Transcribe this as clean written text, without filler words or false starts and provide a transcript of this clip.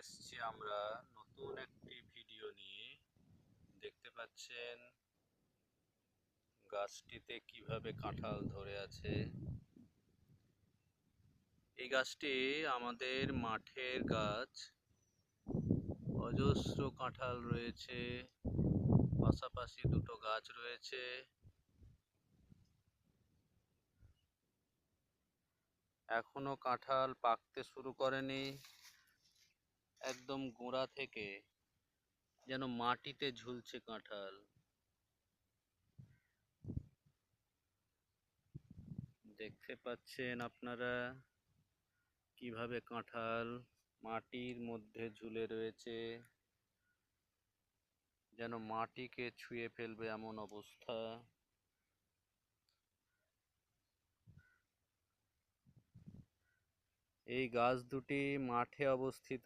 এসেছি আমরা নতুন একটি ভিডিও নিয়ে। দেখতে পাচ্ছেন গাছটিতে কিভাবে কাঁঠাল ধরে আছে। এই গাছটি আমাদের মাঠের গাছ। অজস্র কাঁঠাল রয়েছে, পাশাপাশি দুটো গাছ রয়েছে। এখনো কাঁঠাল পাকতে শুরু করেনি। একদম গোড়া থেকে যেন মাটিতে ঝুলছে কাঁঠাল। দেখতে পাচ্ছেন আপনারা কিভাবে কাঁঠাল মাটির মধ্যে ঝুলে রয়েছে, যেন মাটিকে ছুঁয়ে ফেলবে এমন অবস্থা। এই গাছ দুটি মাঠে অবস্থিত।